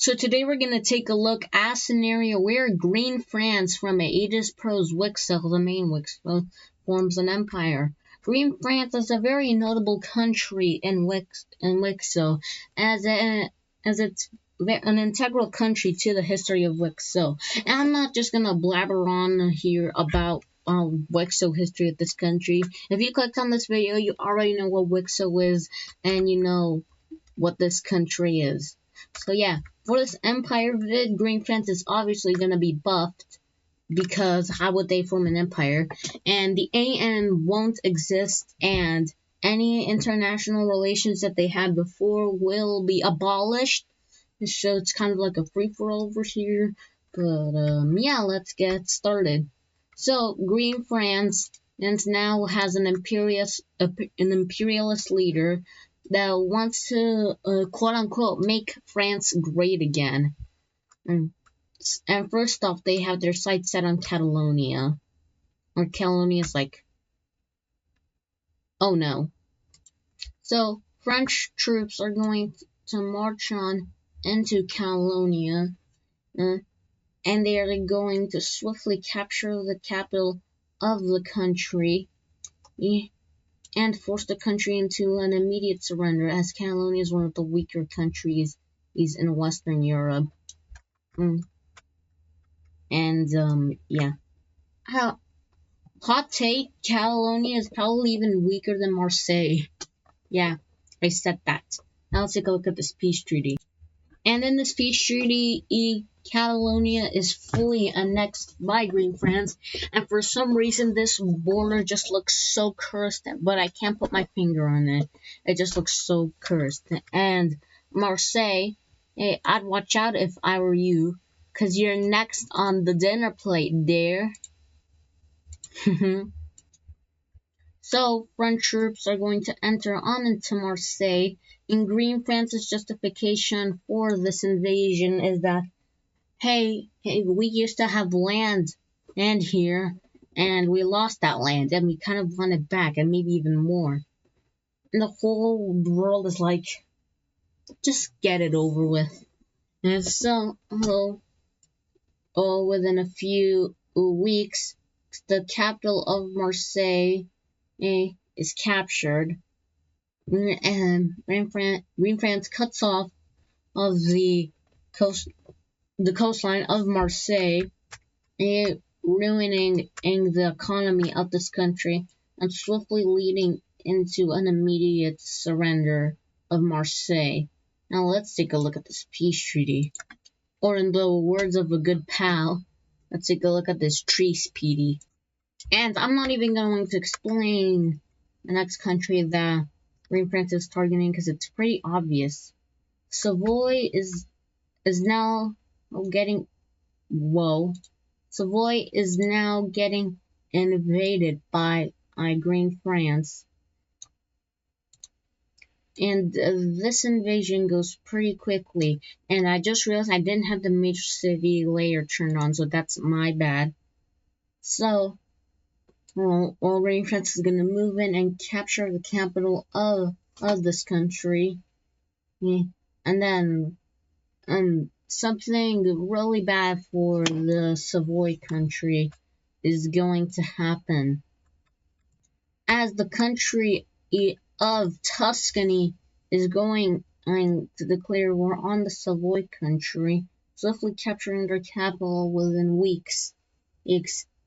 So today we're going to take a look at a scenario where Green France from Adizzpro's Wixel, the main Wixel, forms an empire. Green France is a very notable country in Wixel, as it's an integral country to the history of Wixel. And I'm not just going to blabber on here about Wixel history of this country. If you clicked on this video, you already know what Wixel is, and you know what this country is. So yeah, for this empire vid, Green France is obviously going to be buffed, because how would they form an empire? And the AN won't exist, and any international relations that they had before will be abolished. So it's kind of like a free-for-all over here. But yeah, let's get started. So Green France now has an imperialist leader that wants to quote-unquote make France great again. And first off, they have their sights set on Catalonia. Or Catalonia's like, oh no. So French troops are going to march on into Catalonia, and they are going to swiftly capture the capital of the country, and force the country into an immediate surrender, as Catalonia is one of the weaker countries in Western Europe. Yeah. Hot take, Catalonia is probably even weaker than Marseille. Yeah, I said that. Now let's take a look at this peace treaty. And in this peace treaty, Catalonia is fully annexed by Green France, and for some reason this border just looks so cursed, but I can't put my finger on it. It just looks so cursed. And Marseille, hey, I'd watch out if I were you, because you're next on the dinner plate there. So French troops are going to enter on into Marseille, and Green France's justification for this invasion is that, hey, we used to have land here, and we lost that land, and we kind of want it back, and maybe even more. And the whole world is like, just get it over with. And so, within a few weeks, the capital of Marseille is captured, and Green France cuts off of the coastline of Marseille, ruining the economy of this country, and swiftly leading into an immediate surrender of Marseille. Now let's take a look at this peace treaty. Or in the words of a good pal, let's take a look at this treaty treaty. And I'm not even going to explain the next country that Green France is targeting, because it's pretty obvious. Savoy is now getting Savoy is now getting invaded by Green France. And this invasion goes pretty quickly. And I just realized I didn't have the major city layer turned on, so that's my bad. So, Green France is going to move in and capture the capital of this country. And then something really bad for the Savoy country is going to happen, as the country of Tuscany is going to declare war on the Savoy country, swiftly capturing their capital within weeks,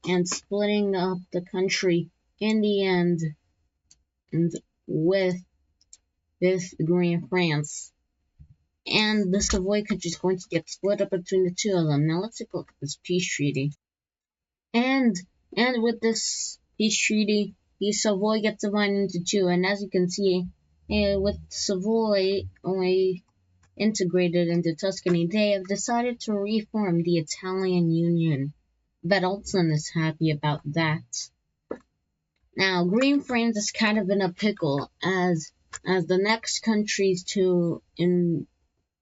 and splitting up the country in the end, and with Green France. And the Savoy country is going to get split up between the two of them. Now let's take a look at this peace treaty. And with this peace treaty, the Savoy gets divided into two. And as you can see, with Savoy only integrated into Tuscany, they have decided to reform the Italian Union. Bettelson is happy about that. Now, Green France is kind of in a pickle, as the next countries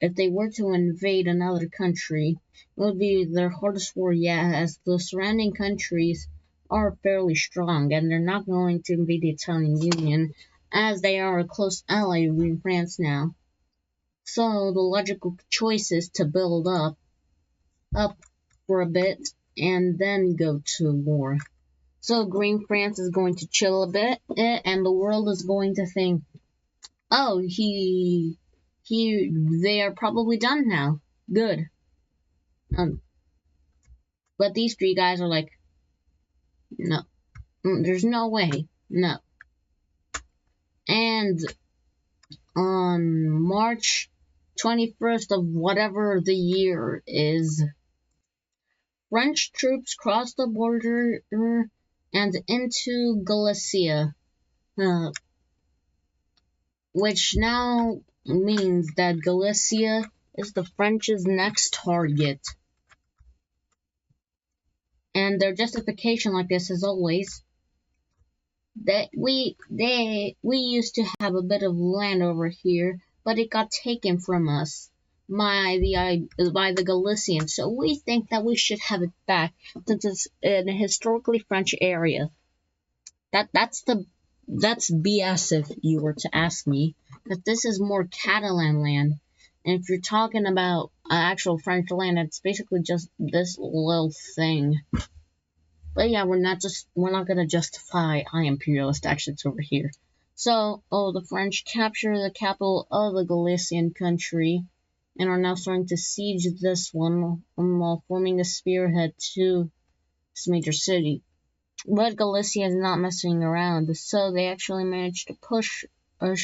if they were to invade another country, it would be their hardest war yet, as the surrounding countries are fairly strong, and they're not going to invade the Italian Union, as they are a close ally of Green France now. So the logical choice is to build up for a bit, and then go to war. So Green France is going to chill a bit, and the world is going to think, oh, they are probably done now. Good. But these three guys are like, no, there's no way, no. And on March 21st of whatever the year is, French troops crossed the border and into Galicia, which now means that Galicia is the French's next target. And their justification, like this, as always, that we used to have a bit of land over here, but it got taken from us by the Galicians. So we think that we should have it back, since it's in a historically French area. That's BS if you were to ask me, because this is more Catalan land. And if you're talking about actual French land, it's basically just this little thing. But yeah, we're not gonna justify imperialist actions over here. So, the French capture the capital of the Galician country and are now starting to siege this one while forming a spearhead to this major city. But Galicia is not messing around, so they actually managed to push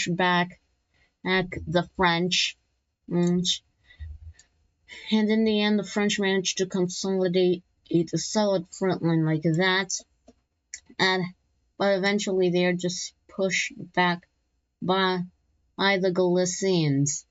back at the French. And in the end, the French managed to consolidate a solid front line like that, but eventually they are just pushed back by the Galicians,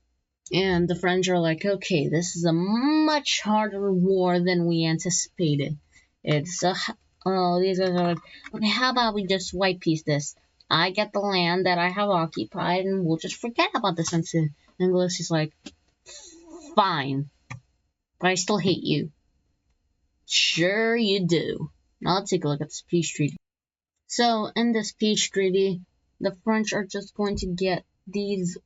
and the French are like, okay, this is a much harder war than we anticipated. These guys are like, okay, how about we just white piece this? I get the land that I have occupied, and we'll just forget about this. And Galicia's like, fine, but I still hate you. Sure you do. Now let's take a look at this peace treaty. So in this peace treaty, the French are just going to get these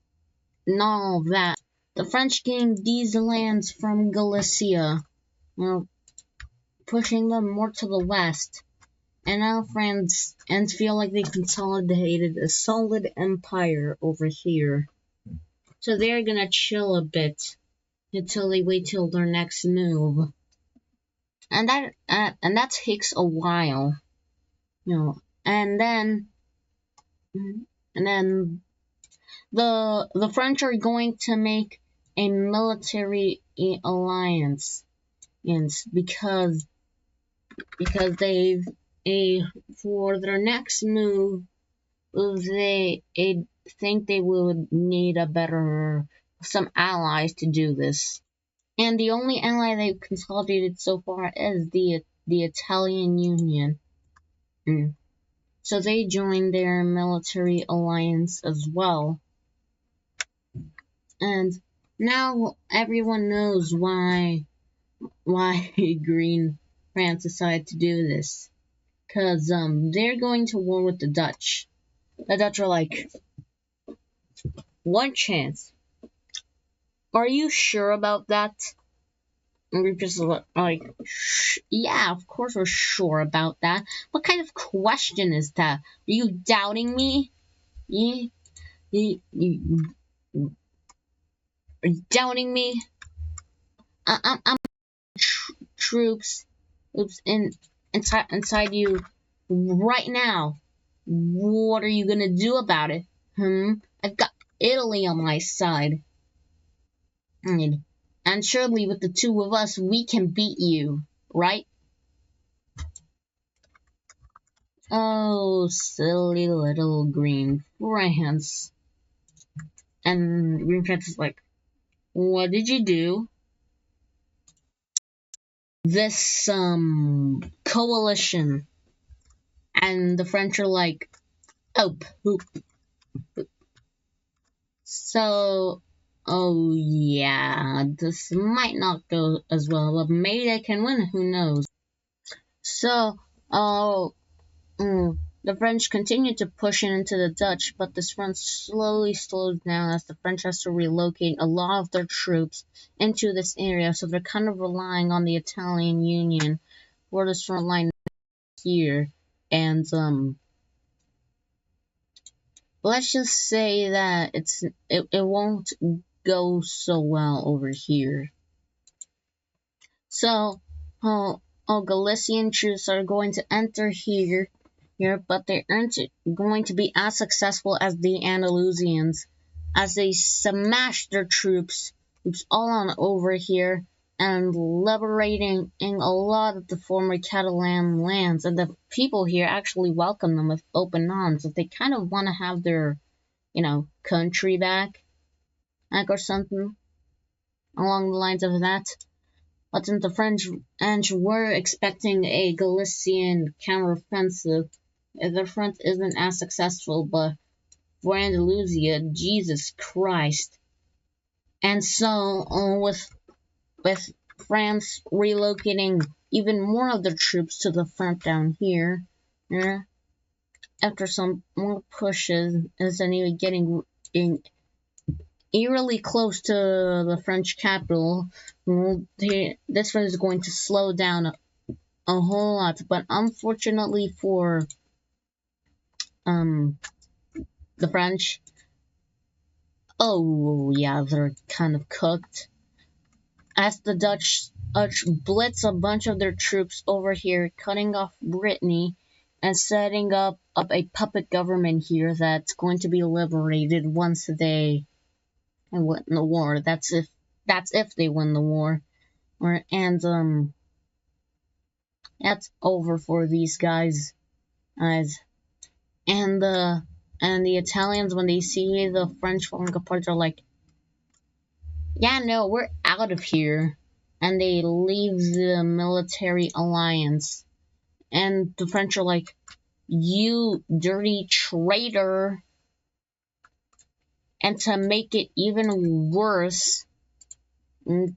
and all that. The French gained these lands from Galicia, pushing them more to the west. And now France feel like they consolidated a solid empire over here. So they're gonna chill a bit until they wait till their next move. And that takes a while, and then the French are going to make a military alliance, because they've for their next move, they think they would need some allies to do this. And the only ally they've consolidated so far is the Italian Union. So they joined their military alliance as well. And now everyone knows why Green France decided to do this. Because they're going to war with the Dutch. The Dutch are like, one chance. Are you sure about that? And we're just like, yeah, of course we're sure about that. What kind of question is that? Are you doubting me? You are you doubting me? I'm troops inside you right now. What are you gonna do about it? I've got Italy on my side. And surely with the two of us, we can beat you, right? Oh, silly little Green France. And Green France is like, what did you do? This, coalition. And the French are like, oh, poop. So, oh yeah, this might not go as well, but maybe they can win, who knows. So, The French continued to push into the Dutch, but this front slowly slowed down as the French has to relocate a lot of their troops into this area, so they're kind of relying on the Italian Union for this front line here. And let's just say that it won't go so well over here. So, Galician troops are going to enter here, but they aren't going to be as successful as the Andalusians, as they smash their troops all on over here and liberating a lot of the former Catalan lands. And the people here actually welcome them with open arms, if they kind of want to have their, country back, like, or something along the lines of that. But since the French were expecting a Galician counteroffensive, the front isn't as successful, but for Andalusia, Jesus Christ. And so, with France relocating even more of their troops to the front down here, after some more pushes, is anyway getting eerily close to the French capital, this one is going to slow down a whole lot. But unfortunately for the French, oh yeah, they're kind of cooked. As the Dutch blitz a bunch of their troops over here, cutting off Brittany and setting up a puppet government here that's going to be liberated once they win the war. That's if they win the war. And that's over for these guys. And the Italians, when they see the French falling apart, are like, yeah, no, we're out of here. And they leave the military alliance. And the French are like, you dirty traitor. And to make it even worse, the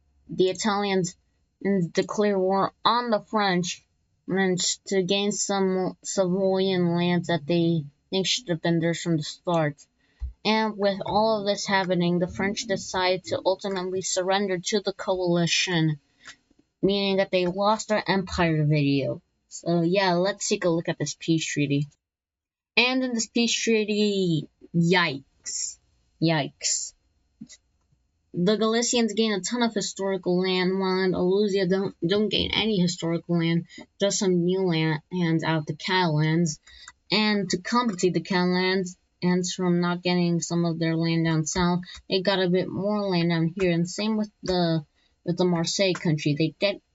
Italians declare war on the French and to gain some civilian lands that they think should have been theirs from the start. And with all of this happening, the French decide to ultimately surrender to the coalition, meaning that they lost their empire video. So yeah, let's take a look at this peace treaty. And in this peace treaty, yikes. The Galicians gain a ton of historical land, while Andalusia don't gain any historical land, just some new lands out of the Catalans. And to compensate the Catalans from not getting some of their land down south, they got a bit more land down here. And same with the Marseille country.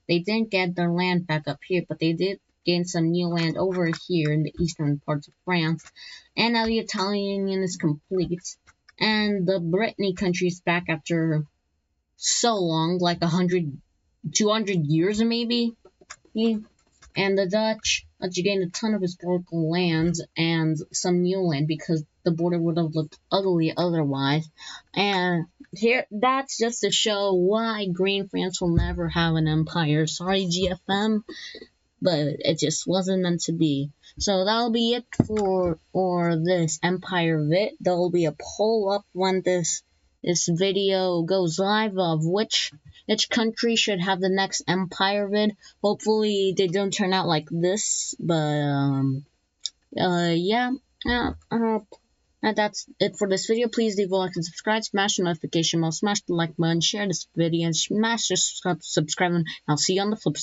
They didn't get their land back up here, but they did gain some new land over here in the eastern parts of France. And now the Italian Union is complete. And the Brittany country is back after so long, like 200 years maybe. And the Dutch gained a ton of historical lands and some new land because the border would have looked ugly otherwise. And here, that's just to show why Green France will never have an empire. Sorry, GFM, but it just wasn't meant to be. So that'll be it for this Empire vid. There'll be a poll up when this video goes live of which country should have the next Empire vid. Hopefully they don't turn out like this, but yeah. And that's it for this video. Please leave a like and subscribe, smash the notification bell, smash the like button, share this video, and smash the subscribe button. I'll see you on the flip side.